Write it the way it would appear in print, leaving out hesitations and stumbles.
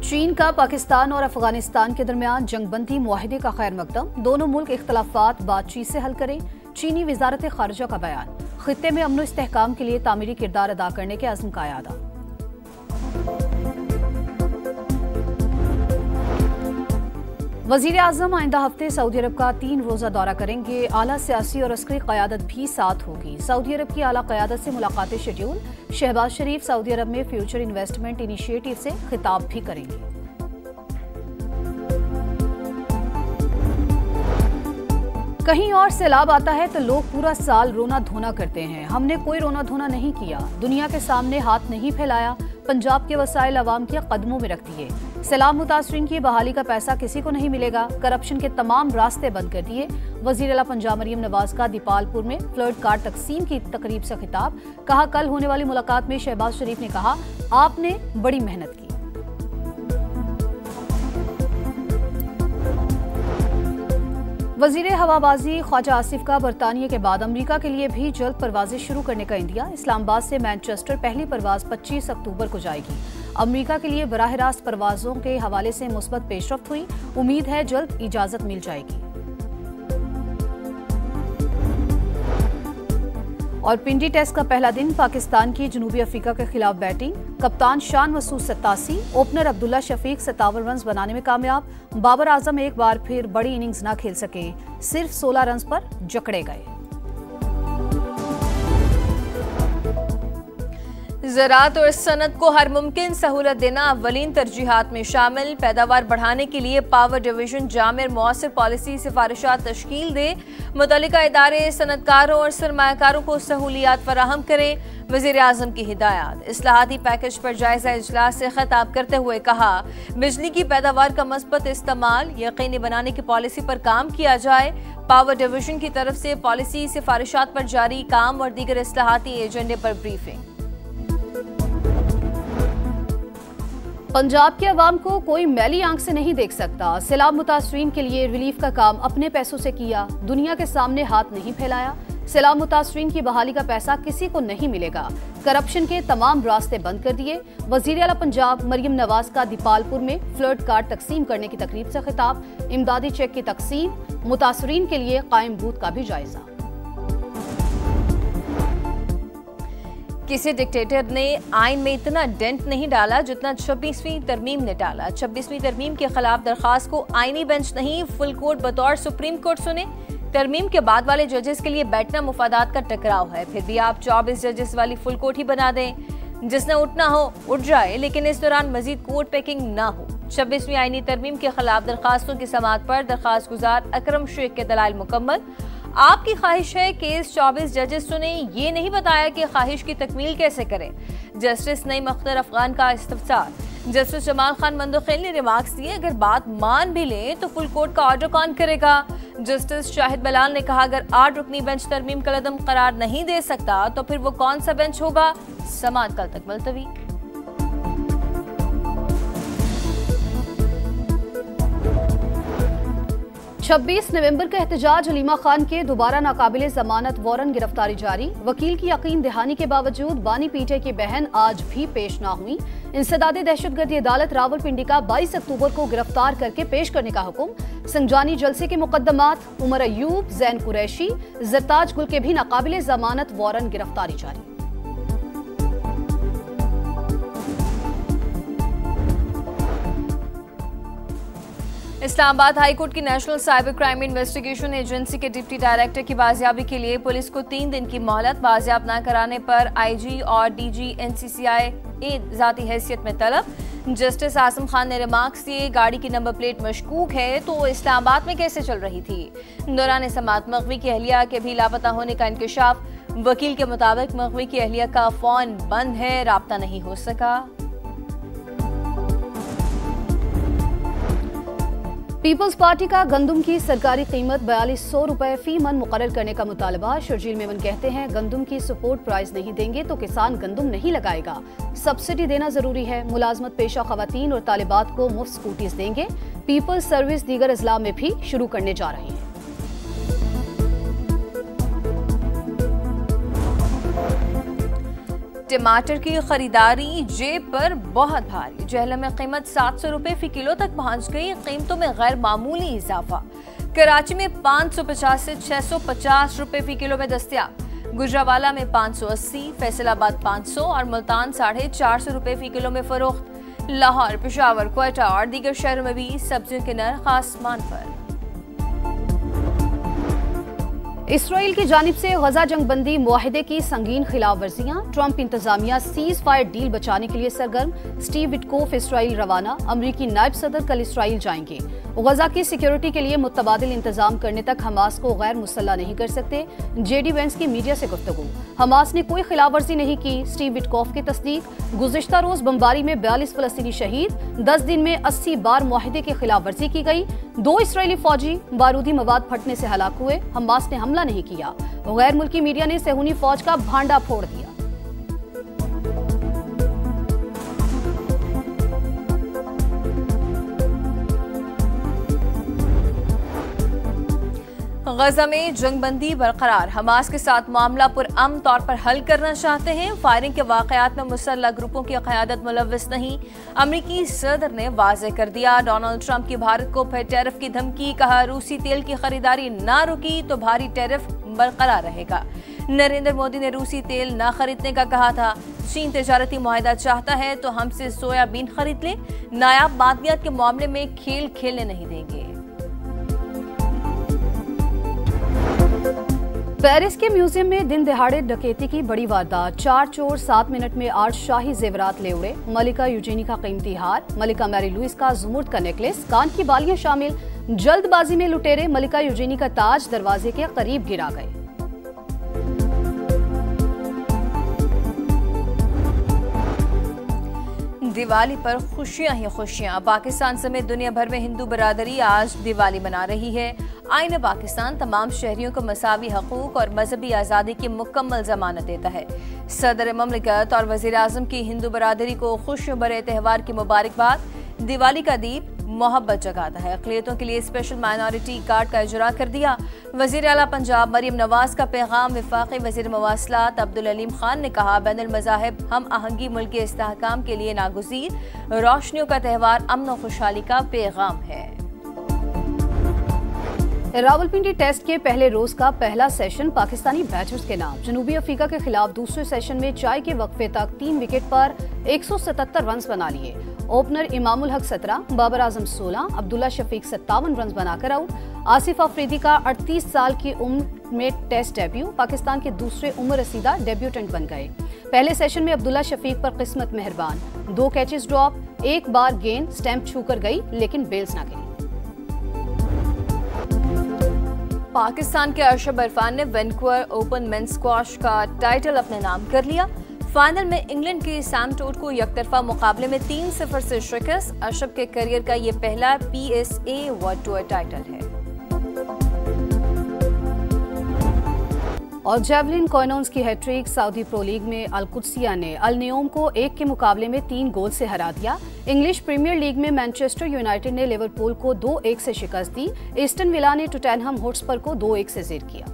चीन का पाकिस्तान और अफगानिस्तान के दरमियान जंगबंदी मुआहिदे का खैर मकदम, दोनों मुल्क इख्तलाफात बातचीत से हल करें। चीनी वजारत खारजा का बयान, खित्ते में अमन इस्तेहकाम के लिए तामीरी किरदार अदा करने के अज़्म का यादा। वज़ीर आज़म आइंदा हफ्ते सऊदी अरब का 3 रोज़ा दौरा करेंगे। आला सियासी और अस्करी क़यादत भी साथ होगी। सऊदी अरब की आला क़यादत से मुलाकातें शेड्यूल। शहबाज शरीफ सऊदी अरब में फ्यूचर इन्वेस्टमेंट इनिशिएटिव से खिताब भी करेंगे। कहीं और सैलाब आता है तो लोग पूरा साल रोना धोना करते हैं। हमने कोई रोना धोना नहीं किया, दुनिया के सामने हाथ नहीं फैलाया, पंजाब के वसाइल अवाम के कदमों में रख दिए। सैलाब मुतासरीन की बहाली का पैसा किसी को नहीं मिलेगा, करप्शन के तमाम रास्ते बंद कर दिए। वज़ीर आला पंजाब मरियम नवाज का दीपालपुर में फ्लड कार्ड तकसीम की तकरीब से खिताब। कहा, कल होने वाली मुलाकात में शहबाज शरीफ ने कहा, आपने बड़ी मेहनत की। वजीर हवाबाजी ख्वाजा आसिफ का बरतानिया के बाद अमरीका के लिए भी जल्द परवाजें शुरू करने का इंदिया। इस्लामाबाद से मैनचेस्टर पहली परवाज 25 अक्टूबर को जाएगी। अमरीका के लिए बराह रास्त परवाजों के हवाले से मुस्बत पेशरफ्त हुई। उम्मीद है जल्द इजाजत मिल जाएगी। और पिंडी टेस्ट का पहला दिन, पाकिस्तान की जनूबी अफ्रीका के खिलाफ बैटिंग। कप्तान शान मसूद 87, ओपनर अब्दुल्ला शफीक 57 रन बनाने में कामयाब। बाबर आजम एक बार फिर बड़ी इनिंग्स न खेल सके, सिर्फ 16 रन पर जकड़े गए। ज़राअत और सनत को हर मुमकिन सहूलत देना अव्वलीन तरजीहात में शामिल। पैदावार बढ़ाने के लिए पावर डिवीजन जामिर मौसर पॉलिसी सिफारिशात तश्कील दे। मुतल्लिका इदारे सनतकारों और सरमायाकारों को सहूलियात फराहम करें। वज़ीर आज़म की हिदायत। इस्लाहाती पैकेज पर जायजा इजलास से खिताब करते हुए कहा, बिजली की पैदावार का मस्बत इस्तेमाल यकीनी बनाने की पॉलिसी पर काम किया जाए। पावर डिवीजन की तरफ से पॉलिसी सिफारिशात पर जारी काम और दीगर इस्लाहाती एजेंडे पर ब्रीफिंग। पंजाब के अवाम को कोई मैली आंख से नहीं देख सकता। सैलाब मुतासरीन के लिए रिलीफ का काम अपने पैसों से किया, दुनिया के सामने हाथ नहीं फैलाया। सैलाब मुतासरीन की बहाली का पैसा किसी को नहीं मिलेगा, करप्शन के तमाम रास्ते बंद कर दिए। वज़ीर आला पंजाब मरियम नवाज का दीपालपुर में फ्लड कार्ड तकसीम करने की तकरीब से खिताब। इमदादी चेक की तकसीम, मुतासरीन के लिए कायम बूथ का भी जायजा। किसी डिक्टेटर ने आइन में इतना डेंट नहीं डाला जितना 26वीं तरमीम ने डाला। 26वीं तरमीम के खिलाफ दरखास्त को आईनी बेंच नहीं, फुल कोर्ट बतौर सुप्रीम कोर्ट सुने। तरमीम के बाद वाले जजेस के लिए बैठना मुफादात का टकराव है। फिर भी आप 24 जजेस वाली फुल कोर्ट ही बना दें। जिसने उठना हो उठ जाए, लेकिन इस दौरान मजीद कोर्ट पैकिंग ना हो। 26वीं आईनी तरमीम के खिलाफ दरखास्तों की समाअत पर दरखास्त गुजार अकरम शेख के दलाइल मुकम्मल। आपकी ख्वाहिश है केस 24 जजेस सुने, ये नहीं बताया कि ख्वाहिश की तकमील कैसे करें। जस्टिस नईम अख्तर अफगान का इस्तफसार। जस्टिस जमाल खान मंदोखेल ने रिमार्क्स दिए, अगर बात मान भी लें तो फुल कोर्ट का ऑर्डर कौन करेगा। जस्टिस शाहिद बलाल ने कहा, अगर 8 रुकनी बेंच तरमीम का कदम करार नहीं दे सकता तो फिर वो कौन सा बेंच होगा। समाअत कल तक मुलतवी। 26 नवंबर का एहतजाज। हलीमा खान के दोबारा नाकाबिले जमानत वारंट गिरफ्तारी जारी। वकील की यकीन दहानी के बावजूद बानी पीटे की बहन आज भी पेश ना हुई। इंसदादे दहशतगर्दी अदालत रावलपिंडी का 22 अक्टूबर को गिरफ्तार करके पेश करने का हुक्म। संजानी जलसे के मुकदमात, उमर अयूब, जैन कुरैशी, जरताज गुल के भी नाकाबिले जमानत वारंट गिरफ्तारी जारी। इस्लामाबाद हाईकोर्ट की national cyber crime investigation agency के डिप्टी डायरेक्टर की बाजियाबी के लिए पुलिस को 3 दिन की मोहलत। बाजियाब न कराने पर आईजी और डीजी एनसीसीआई जाती हैसियत में तलब। जस्टिस आसम खान ने रिमार्क्स दिए, गाड़ी की नंबर प्लेट मशकूक है तो इस्लामाबाद में कैसे चल रही थी। दौरान समाअत मगवी की अहलिया के भी लापता होने का इंकशाफ। वकील के मुताबिक मगवी की अहलिया का फोन बंद है, राब्ता नहीं हो सका। पीपल्स पार्टी का गंदुम की सरकारी कीमत 4200 रुपए फी मन मुकर्रर करने का मुतालबा। शर्जील मेमन कहते हैं, गंदुम की सपोर्ट प्राइस नहीं देंगे तो किसान गंदुम नहीं लगाएगा। सब्सिडी देना जरूरी है। मुलाजमत पेशा खवातीन और तालिबात को मुफ्त स्कूटीज देंगे। पीपल्स सर्विस दीगर अजला में भी शुरू करने जा रहे हैं। टमाटर की खरीदारी जेब पर बहुत भारी। जहलम में कीमत 700 रुपए फी किलो तक पहुंच गई। कीमतों में गैर मामूली इजाफा। कराची में 550 से 650 रुपए फी किलो में दस्तयाब। गुजरावाला में 580, फैसलाबाद 500 और मुल्तान 450 रुपए फी किलो में फरोख्त। लाहौर, पेशावर, क्वेटा और दीगर शहरों में भी सब्जियों के नर्ख आसमान पर। इसराइल की जानिब से गजा जंगबंदी मुआहिदे की संगीन खिलाफ वर्जियां। ट्रंप इंतजामिया सीज फायर डील बचाने के लिए सरगर्म। स्टीव विटकोफ इसराइल रवाना। अमरीकी नायब सदर कल इसराइल जाएंगे। गजा की सिक्योरिटी के लिए मुतबादिल इंतजाम करने तक हमास को गैर मुसल्ला नहीं कर सकते। जेडी वेंस की मीडिया से गुफ्तगू। हमास ने कोई खिलाफ वर्जी नहीं की। स्टीव विटकोफ की तस्दीक। गुज़िश्ता रोज बमबारी में 42 फलस्तीनी शहीद। 10 दिन में 80 बार मुआहिदे की खिलाफ वर्जी की गई। 2 इसराइली फौजी बारूदी मवाद फटने से हलाक हुए। हमास ने हमला नहीं किया। गैर मुल्की मीडिया ने सेहूनी फौज का भांडा फोड़ दिया। गजा में जंगबंदी बरकरार। हमास के साथ मामला पुरअमन तौर पर हल करना चाहते हैं। फायरिंग के वाकयात में मुसल्लह ग्रुपों की क़यादत मुलव्वस नहीं। अमरीकी सदर ने वाज़ेह कर दिया। डोनाल्ड ट्रंप की भारत को फिर टैरिफ की धमकी। कहा रूसी तेल की खरीदारी ना रुकी तो भारी टैरिफ बरकरार रहेगा। नरेंद्र मोदी ने रूसी तेल न खरीदने का कहा था। चीन तिजारती मुआहिदा चाहता है तो हमसे सोयाबीन खरीद ले। नायाब मादनियात के मामले में खेल खेलने नहीं देंगे। पेरिस के म्यूजियम में दिन दहाड़े डकैती की बड़ी वारदात। 4 चोर 7 मिनट में 8 शाही जेवरात ले उड़े। मलिका यूजीनी का कीमती हार, मलिका मैरी लुइस का ज़ुमुर्द का नेकलेस, कान की बालियां शामिल। जल्दबाजी में लुटेरे मलिका यूजीनी का ताज दरवाजे के करीब गिरा गए। दिवाली पर खुशियां ही खुशियां। पाकिस्तान समेत दुनिया भर में हिंदू बरादरी आज दिवाली मना रही है। आईन पाकिस्तान तमाम शहरियों को मसावी हकूक और मजहबी आज़ादी की मुकम्मल जमानत देता है। सदर ममलिकत और वज़ीर आज़म की हिंदू बरादरी को खुश बरे त्यौहार की मुबारकबाद। दिवाली का दीप मोहब्बत जगाता है। अक़लियतों के लिए स्पेशल माइनॉरिटी कार्ड का इजरा कर दिया। वज़ीर आला पंजाब मरियम नवाज का पैगाम। वफाकी वज़ीर मवासलात अब्दुल अलीम खान ने कहा बैनुल मज़ाहिब हम आहंगी मुल्क के इस्तेहकाम के लिए नागुज़ीर। रोशनियों का त्यौहार अमन और खुशहाली का पैगाम है। रावलपिंडी टेस्ट के पहले रोज का पहला सेशन पाकिस्तानी बैटर्स के नाम। जनूबी अफ्रीका के खिलाफ दूसरे सेशन में चाय के वक्फे तक 3 विकेट पर 177 रन बना लिए। ओपनर इमामुल हक 17, बाबर आजम 16, अब्दुल्ला शफीक 57 रन बनाकर आउट। आसिफ अफरीदी का 38 साल की उम्र में टेस्ट डेब्यू। पाकिस्तान के दूसरे उमर रसीदा डेब्यूटेंट बन गए। पहले सेशन में अब्दुल्ला शफीक पर किस्मत मेहरबान। 2 कैचेस ड्रॉप, 1 बार गेंद स्टैंप छूकर गई लेकिन बेल्स ना गिरी। पाकिस्तान के अरशद इरफान ने वैंकूवर ओपन मेंस स्क्वॉश का टाइटल अपने नाम कर लिया। फाइनल में इंग्लैंड के सैम टोड को एकतरफा मुकाबले में 3-0 से शिकस्त। अरशद के करियर का ये पहला PSA वर्ल्ड टूर टाइटल है। और जेवलिन कॉइनोन्स की हैट्रिक। सऊदी प्रो लीग में अल-कुद्सिया ने अल-नियोम को 1 के मुकाबले में 3 गोल से हरा दिया। इंग्लिश प्रीमियर लीग में मैनचेस्टर यूनाइटेड ने लिवरपूल को 2-1 से शिकस्त दी। एस्टन विला ने टोटेनहम हॉटस्पर को 2-1 से जीत किया।